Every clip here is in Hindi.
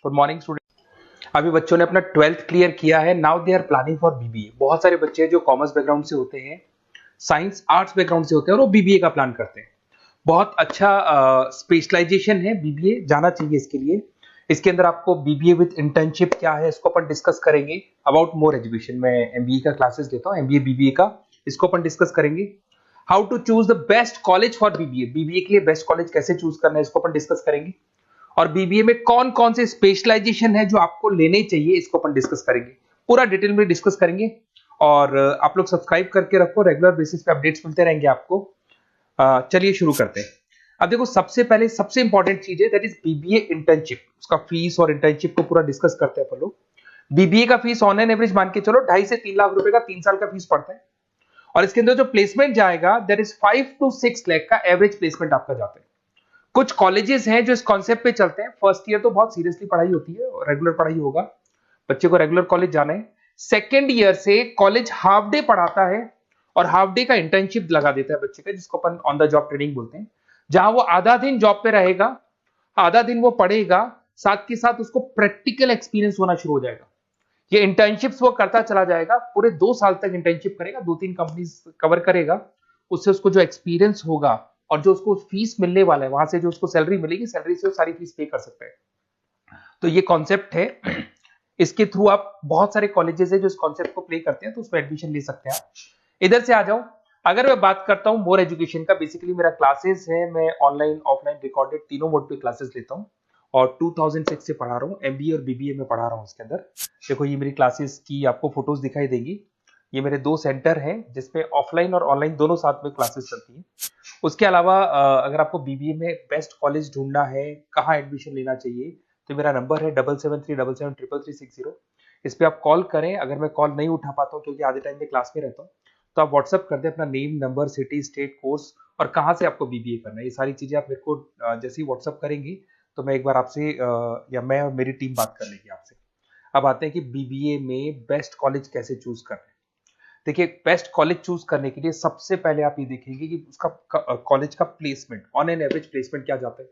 Good morning student. अभी बच्चों ने अपना 12th क्लियर किया है। Now they are planning for BBA. बहुत सारे बच्चे जो कॉमर्स बैकग्राउंड से होते हैं, साइंस आर्ट्स बैकग्राउंड से होते हैं और वो बीबीए का प्लान करते हैं। बहुत अच्छा स्पेशलाइजेशन है बीबीए, जाना चाहिए इसके लिए। इसके अंदर आपको बीबीए विद इंटर्नशिप क्या है इसको अपन डिस्कस करेंगे। अबाउट मोर एजुकेशन, मैं एमबीए का क्लासेस लेता हूँ, एमबीए बीबीए का, इसको अपन डिस्कस करेंगे। How to choose the best college for BBA, BBA के लिए बेस्ट कॉलेज कैसे चूज करना है इसको अपन डिस्कस करेंगे। और बीबीए में कौन कौन से स्पेशलाइजेशन है जो आपको लेने चाहिए इसको अपन डिस्कस करेंगे, पूरा डिटेल में डिस्कस करेंगे। और आप लोग सब्सक्राइब करके रखो, रेगुलर बेसिस पे अपडेट्स मिलते रहेंगे आपको। चलिए शुरू करते हैं। अब देखो, सबसे पहले सबसे इंपॉर्टेंट चीज है दैट इज बीबीए इंटर्नशिप। उसका फीस और इंटर्नशिप को पूरा डिस्कस करते हैं अपन लोग। बीबीए का फीस ऑनलाइन एवरेज मान के चलो 2.5 से 3 लाख रुपए का 3 साल का फीस पड़ता है। और इसके अंदर जो प्लेसमेंट जाएगा दैट इज 5 to 6 लाख का एवरेज प्लेसमेंट आपका जाता है। कुछ कॉलेजेस हैं जो इस कॉन्सेप्ट पे चलते हैं। फर्स्ट ईयर तो बहुत सीरियसली पढ़ाई होती है, रेगुलर पढ़ाई होगा, बच्चे को रेगुलर कॉलेज जाना है। सेकेंड ईयर से कॉलेज हाफ डे पढ़ाता है और हाफ डे का इंटर्नशिप लगा देता है बच्चे का, जिसको अपन ऑन द जॉब ट्रेनिंग बोलते हैं, जहां वो आधा दिन जॉब पे रहेगा, आधा दिन वो पढ़ेगा, साथ के साथ उसको प्रैक्टिकल एक्सपीरियंस होना शुरू हो जाएगा। ये इंटर्नशिप्स वो करता चला जाएगा, पूरे 2 साल तक इंटर्नशिप करेगा, 2-3 कंपनीज कवर करेगा। उससे उसको जो एक्सपीरियंस होगा और जो उसको फीस मिलने वाला है, वहां से जो उसको सैलरी मिलेगी, सैलरी से वो सारी फीस पे कर सकता है। तो ये कॉन्सेप्ट है। इसके थ्रू आप, बहुत सारे कॉलेजेस है जो इस कॉन्सेप्ट को प्ले करते हैं, तो उसमें एडमिशन ले सकते हैं आप। इधर से आ जाओ। अगर मैं बात करता हूं मोर एजुकेशन का, बेसिकली मेरा क्लासेस है, मैं ऑनलाइन ऑफलाइन रिकॉर्डेड तीनों मोड पे क्लासेस लेता हूं और 2006 से पढ़ा रहा हूं। एमबीए और बीबीए में पढ़ा रहा हूं। इसके अंदर देखो, ये मेरी क्लासेस की आपको फोटोज दिखाई देंगी। ये मेरे 2 सेंटर हैं जिसमें ऑफलाइन और ऑनलाइन दोनों साथ में क्लासेस चलती हैं। उसके अलावा अगर आपको बीबीए में बेस्ट कॉलेज ढूंढना है, कहाँ एडमिशन लेना चाहिए, तो मेरा नंबर है 7737733360। इस पे आप कॉल करें। अगर मैं कॉल नहीं उठा पाता हूँ क्योंकि आधे टाइम में क्लास में रहता हूँ, तो आप व्हाट्सअप कर दें अपना name, number, city, state, course और कहाँ से आपको बीबीए करना है। ये सारी चीजें आप मेरे को जैसे ही व्हाट्सअप करेंगी तो मैं एक बार आपसे या मैं और मेरी टीम बात कर लेगी आपसे। अब आते हैं कि बीबीए में बेस्ट कॉलेज कैसे चूज करना है। देखिए, बेस्ट कॉलेज चूज करने के लिए सबसे पहले आप ये देखेंगे कि उसका कॉलेज का placement, on an average placement क्या जाता है।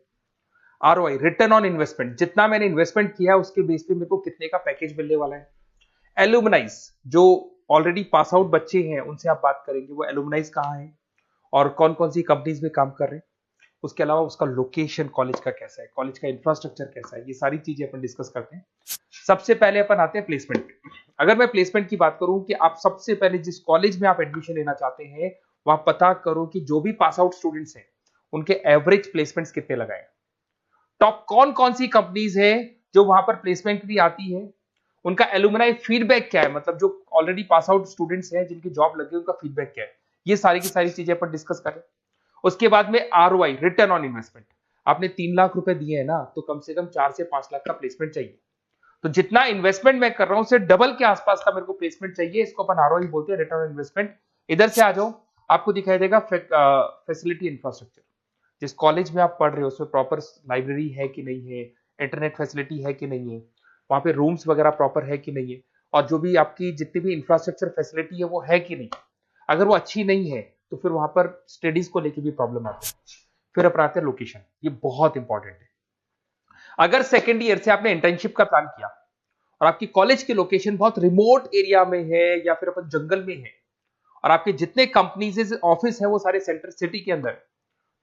आरओआई, रिटर्न ऑन इन्वेस्टमेंट, जितना मैंने इन्वेस्टमेंट किया है उसके बेस पे मेरे को कितने का पैकेज मिलने वाला है। एलुमनाइज, जो ऑलरेडी पास आउट बच्चे हैं उनसे आप बात करेंगे, वो एलुमनाइज कहाँ है और कौन कौन सी कंपनीज में काम कर रहे हैं। उसके अलावा उसका लोकेशन कॉलेज का कैसा है, कॉलेज का इंफ्रास्ट्रक्चर कैसा है, ये सारी चीजें अपन डिस्कस करते हैं। सबसे पहले अपन आते हैं प्लेसमेंट पे। अगर मैं प्लेसमेंट की बात करूं कि आप सबसे पहले जिस कॉलेज में आप एडमिशन लेना चाहते हैं, वहां पता करो कि जो भी पास आउट स्टूडेंट्स हैं उनके एवरेज प्लेसमेंट्स कितने लगाए। टॉप कौन कौन सी कंपनीज है जो वहां पर प्लेसमेंट भी आती है, उनका एलुमनाई फीडबैक क्या है, मतलब जो ऑलरेडी पास आउट स्टूडेंट्स हैं जिनकी जॉब लगी उनका फीडबैक क्या है। ये सारी की सारी चीजें अपन डिस्कस करें। उसके बाद में आरओआई, रिटर्न ऑन इन्वेस्टमेंट। आपने 3 लाख रुपए दिए हैं ना, तो कम से कम 4 से 5 लाख का प्लेसमेंट चाहिए। तो जितना इन्वेस्टमेंट मैं कर रहा हूं उससे डबल के आसपास का मेरे को प्लेसमेंट चाहिए। इसको अपन आरओआई बोलते हैं, रिटर्न ऑन इन्वेस्टमेंट। इधर से आ जाओ, आपको दिखाई देगा फैसिलिटी इंफ्रास्ट्रक्चर। जिस कॉलेज में आप पढ़ रहे हो उसमें प्रॉपर लाइब्रेरी है कि नहीं है, इंटरनेट फैसिलिटी है कि नहीं है, वहां पे रूम्स वगैरह प्रॉपर है कि नहीं है, और जो भी आपकी जितनी भी इंफ्रास्ट्रक्चर फैसिलिटी है वो है कि नहीं। अगर वो अच्छी नहीं है तो फिर वहां पर स्टडीज को लेकर भी प्रॉब्लम आती है। फिर अपनाते हैं लोकेशन, ये बहुत इंपॉर्टेंट है। अगर सेकेंड ईयर से आपने इंटर्नशिप का प्लान किया और आपकी कॉलेज की लोकेशन बहुत रिमोट एरिया में है या फिर अपन जंगल में है और आपके जितने कंपनीज ऑफिस है वो सारे सेंटर सिटी के अंदर है,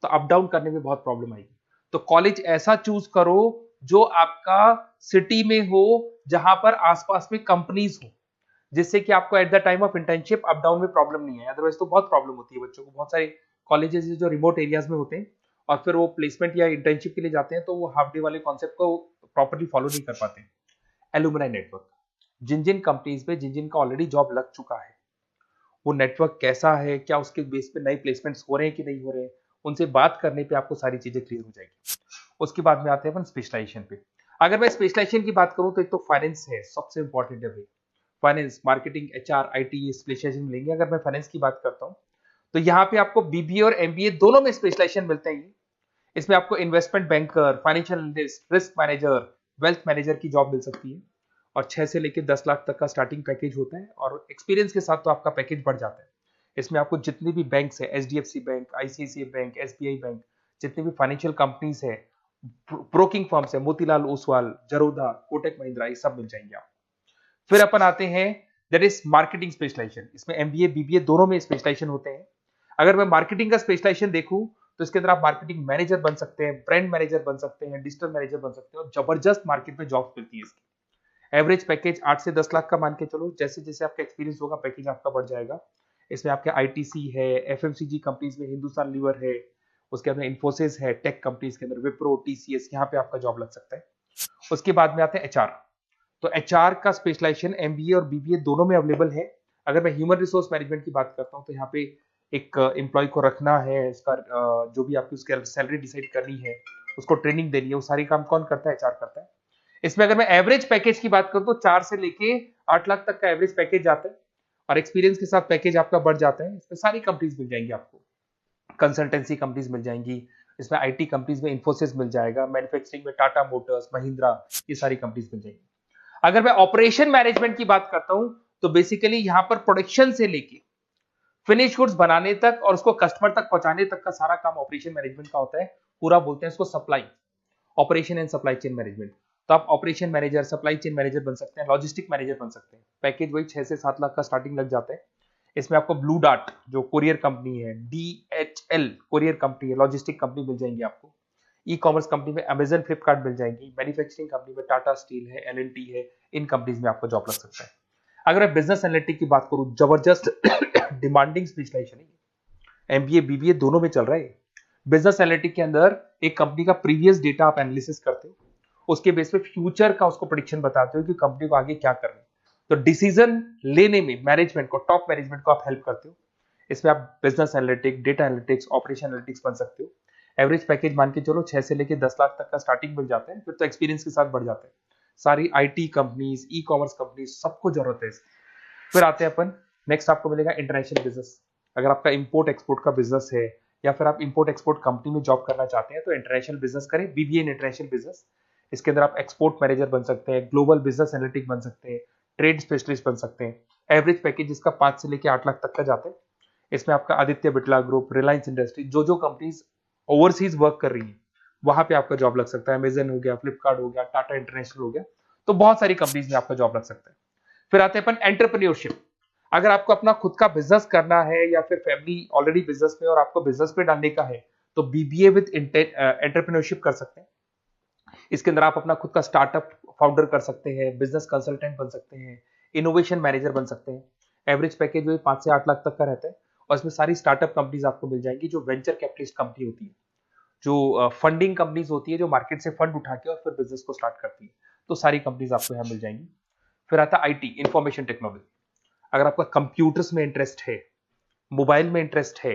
तो अप डाउन करने में बहुत प्रॉब्लम आएगी। तो कॉलेज ऐसा चूज करो जो आपका सिटी में हो, जहां पर आसपास में कंपनीज हो, जिससे कि आपको at the time of internship up down में प्रॉब्लम नहीं है। अदरवाइज तो बहुत प्रॉब्लम होती है बच्चों को। बहुत सारे कॉलेजेस जो रिमोट एरियाज में होते हैं और फिर वो प्लेसमेंट या इंटर्नशिप के लिए जाते हैं तो वो हाफ डे वाले कॉन्सेप्ट को प्रॉपरली फॉलो नहीं कर पाते। एलुमनाई नेटवर्क, जिन जिन कंपनीज में जिन जिन का ऑलरेडी जॉब लग चुका है, वो नेटवर्क कैसा है, क्या उसके बेस पे नए प्लेसमेंट्स हो रहे हैं कि नहीं हो रहे हैं, उनसे बात करने पे आपको सारी चीजें क्लियर हो जाएगी। उसके बाद में आते हैं अपन स्पेशलाइजेशन पे। अगर मैं स्पेशलाइजेशन की बात करूं तो एक तो फाइनेंस है, सबसे इंपॉर्टेंट है भाई। Finance, marketing, HR, IT specialisation लेंगे। अगर मैं फाइनेंस की बात करता हूं तो यहाँ पे आपको बीबीए और एमबीए दोनों में स्पेशलाइजेशन मिलते हैं। इसमें आपको investment banker, financial analyst, risk manager, wealth manager की जॉब मिल सकती है और 6 से लेकर 10 लाख तक का स्टार्टिंग पैकेज होता है और एक्सपीरियंस के साथ तो आपका पैकेज बढ़ जाता है। इसमें आपको जितनी भी बैंक्स है, HDFC bank, ICICI bank, SBI bank, जितनी भी फाइनेंशियल कंपनीज है, ब्रोकिंग फर्म्स है, मोतीलाल ओसवाल, जरोधा, कोटक महिंद्रा, ये सब मिल जाएंगे आप। फिर अपन आते हैं दैट इज मार्केटिंग स्पेशलाइजेशन। इसमें एमबीए बीबीए दोनों में स्पेशलाइजेशन होते हैं। अगर मैं मार्केटिंग का स्पेशलाइजेशन देखूं तो इसके अंदर आप मार्केटिंग मैनेजर बन सकते हैं, ब्रांड मैनेजर बन सकते हैं, डिजिटल मैनेजर बन सकते हैं, और जबरदस्त मार्केट में जॉब मिलती है इसकी। एवरेज पैकेज 8 से 10 लाख का मान के चलो। जैसे जैसे आपका एक्सपीरियंस होगा पैकेज आपका बढ़ जाएगा। इसमें आपके आईटीसी है, एफएमसीजी कंपनीज में हिंदुस्तान लीवर है, उसके अंदर इन्फोसिस है, टेक कंपनीज के अंदर विप्रो, टीसीएस, यहाँ पे आपका जॉब लग सकता है। उसके बाद में आते हैं एचआर। तो एचआर का स्पेशलाइजेशन एमबीए और बीबीए दोनों में अवेलेबल है। अगर मैं ह्यूमन रिसोर्स मैनेजमेंट की बात करता हूँ तो यहाँ पे एक एम्प्लॉय को रखना है, इसका जो भी आपकी उसकी सैलरी डिसाइड करनी है, उसको ट्रेनिंग देनी है, वो सारी काम कौन करता है? एचआर करता है। इसमें अगर मैं एवरेज पैकेज की बात करूं तो 4 से लेके 8 लाख तक का एवरेज पैकेज जाता है, और एक्सपीरियंस के साथ पैकेज आपका बढ़ जाता है। इसमें सारी कंपनीज मिल जाएंगी आपको, कंसल्टेंसी कंपनीज मिल जाएंगी, इसमें आईटी कंपनीज में इन्फोसिस मिल जाएगा, मैन्युफैक्चरिंग में टाटा मोटर्स, महिंद्रा, ये सारी कंपनीज मिल जाएंगी। अगर मैं ऑपरेशन मैनेजमेंट की बात करता हूं तो बेसिकली यहां पर प्रोडक्शन से लेके फिनिश गुड्स बनाने तक और उसको कस्टमर तक पहुंचाने तक का सारा काम ऑपरेशन मैनेजमेंट का होता है। पूरा बोलते हैं इसको supply, operation and supply chain management. तो आप operation manager, supply chain manager बन सकते हैं, लॉजिस्टिक मैनेजर बन सकते हैं। पैकेज वही 6 से 7 लाख का स्टार्टिंग लग जाता है। इसमें आपको ब्लू डार्ट जो कोरियर कंपनी है, डीएचएल कोरियर कंपनी है, लॉजिस्टिक कंपनी मिल जाएंगी आपको। ई कॉमर्स कंपनी में अमेजन, फ्लिपकार्ट मिल जाएंगी। मैन्युफैक्चरिंग कंपनी में टाटा स्टील है, एलएनटी है, इन कंपनीज में आपको जॉब लग सकता है। अगर मैं बिजनेस एनालिटिक की बात करूं, जबरदस्त डिमांडिंग स्पेशलाइजेशन है, एमबीए बीबीए दोनों में चल रहा है। बिजनेस एनालिटिक के अंदर एक कंपनी का प्रीवियस डेटा आप एनालिसिस करते हो, उसके बेस पे फ्यूचर का उसको प्रेडिक्शन बताते हो कि कंपनी को आगे क्या करना है। तो डिसीजन लेने में मैनेजमेंट को, टॉप मैनेजमेंट को आप हेल्प करते हो। इसमें आप business analytic, data analytics, operation analytics बन सकते हो। एवरेज पैकेज मान के चलो 6 से लेके 10 लाख तक का स्टार्टिंग मिल जाता है, फिर तो एक्सपीरियंस के साथ बढ़ जाता है। सारी IT companies, e commerce companies, सबको जरूरत है इसकी। फिर आते हैं अपन, नेक्स्ट आपको मिलेगा इंटरनेशनल बिजनेस। अगर आपका इंपोर्ट एक्सपोर्ट का बिजनेस है या फिर आप इंपोर्ट एक्सपोर्ट कंपनी में जॉब करना चाहते हैं तो इंटरनेशनल बिजनेस करें, बीबीए इन इंटरनेशनल बिजनेस। इसके अंदर आप एक्सपोर्ट मैनेजर बन सकते हैं, ग्लोबल बिजनेस एनालिटिक बन सकते हैं, ट्रेड स्पेशलिस्ट बन सकते हैं। एवरेज पैकेज इसका 5 से लेके 8 लाख तक का जाता है। इसमें आपका आदित्य बिरला ग्रुप, रिलायंस इंडस्ट्री, जो जो कंपनीज ओवरसीज वर्क कर रही है वहां पे आपका जॉब लग सकता है। अमेजन हो गया, फ्लिपकार्ट हो गया, टाटा इंटरनेशनल हो गया, तो बहुत सारी कंपनीज में आपका जॉब लग सकता है। फिर आते हैं अपन एंटरप्रेन्योरशिप। अगर आपको अपना खुद का बिजनेस करना है या फिर फैमिली ऑलरेडी बिजनेस में और आपको बिजनेस पे डालने का है तो बीबीए विद एंटरप्रेन्योरशिप कर सकते हैं। इसके अंदर आप अपना खुद का स्टार्टअप फाउंडर कर सकते हैं, बिजनेस कंसल्टेंट बन सकते हैं, इनोवेशन मैनेजर बन सकते हैं। एवरेज पैकेज वही 5 से 8 लाख तक का रहता है, और इसमें सारी स्टार्टअप कंपनीज आपको मिल जाएंगी जो वेंचर कैपिटलिस्ट कंपनी होती है, जो फंडिंग कंपनीज होती है, जो मार्केट से फंड उठा के और फिर बिजनेस को स्टार्ट करती है। तो सारी कंपनीज आपको यहाँ मिल जाएंगी। फिर आता है आईटी, इंफॉर्मेशन टेक्नोलॉजी। अगर आपका कंप्यूटर्स में इंटरेस्ट है, मोबाइल में इंटरेस्ट है,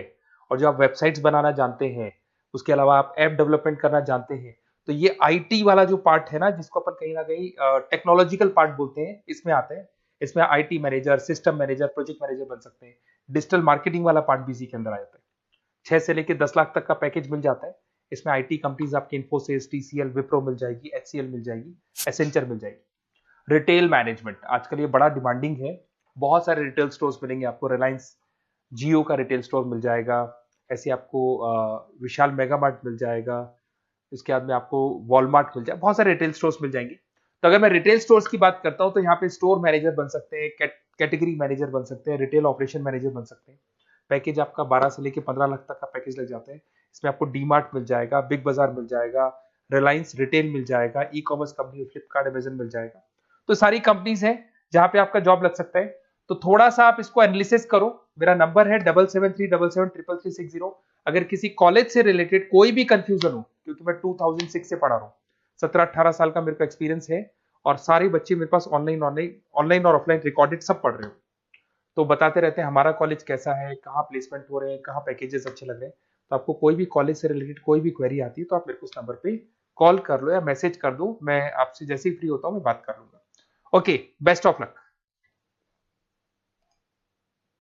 और जो आप वेबसाइट्स बनाना जानते हैं, उसके अलावा आप ऐप डेवलपमेंट करना जानते हैं, तो ये आईटी वाला जो पार्ट है ना, जिसको अपन कहीं ना कहीं टेक्नोलॉजिकल पार्ट बोलते हैं, इसमें आते हैं। इसमें IT manager, system manager, project manager बन सकते हैं। डिजिटल मार्केटिंग वाला पार्ट भी इसी के अंदर आ जाता है। 6 से लेके 10 लाख तक का पैकेज मिल जाता है। इसमें आईटी कंपनीज आपकी इन्फोसिस, टीसीएल, विप्रो मिल जाएगी, एचसीएल मिल जाएगी, एसेंचर मिल जाएगी। रिटेल मैनेजमेंट आजकल ये बड़ा डिमांडिंग है। बहुत सारे रिटेल स्टोर्स मिलेंगे आपको। रिलायंस जियो का रिटेल स्टोर मिल जाएगा, ऐसे आपको विशाल मेगा मार्ट मिल जाएगा, इसके बाद में आपको वॉलमार्ट मिल जाएगा, बहुत सारे रिटेल स्टोर्स मिल जाएंगे। तो अगर मैं रिटेल स्टोर्स की बात करता हूं तो यहाँ पे स्टोर मैनेजर बन सकते हैं, कैटेगरी मैनेजर बन सकते हैं, रिटेल ऑपरेशन मैनेजर बन सकते हैं। पैकेज आपका 12 से लेके 15 लाख तक का पैकेज लग जाता है। इसमें आपको डी मार्ट मिल जाएगा, बिग बाजार मिल जाएगा, रिलायंस रिटेल मिल जाएगा, e commerce company Flipkart, Amazon मिल जाएगा। तो सारी कंपनीज है जहां पे आपका जॉब लग सकता है। तो थोड़ा सा आप इसको एनालिसिस करो। मेरा नंबर है 7737733360। अगर किसी कॉलेज से रिलेटेड कोई भी कंफ्यूजन हो, क्योंकि मैं 2006 से पढ़ा रहा हूँ, 17-18 साल का मेरे को एक्सपीरियंस है, और सारे बच्चे मेरे पास ऑनलाइन और ऑफलाइन रिकॉर्डेड सब पढ़ रहे हो, तो बताते रहते हैं हमारा कॉलेज कैसा है, कहाँ प्लेसमेंट हो रहे हैं, कहाँ पैकेजेस अच्छे लग रहे हैं। तो आपको कोई भी कॉलेज से रिलेटेड कोई भी क्वेरी आती है तो आप मेरे को उस नंबर पे कॉल कर लो या मैसेज कर दो, मैं आपसे जैसे ही फ्री होता हूँ मैं बात कर लूंगा। Okay, best of luck.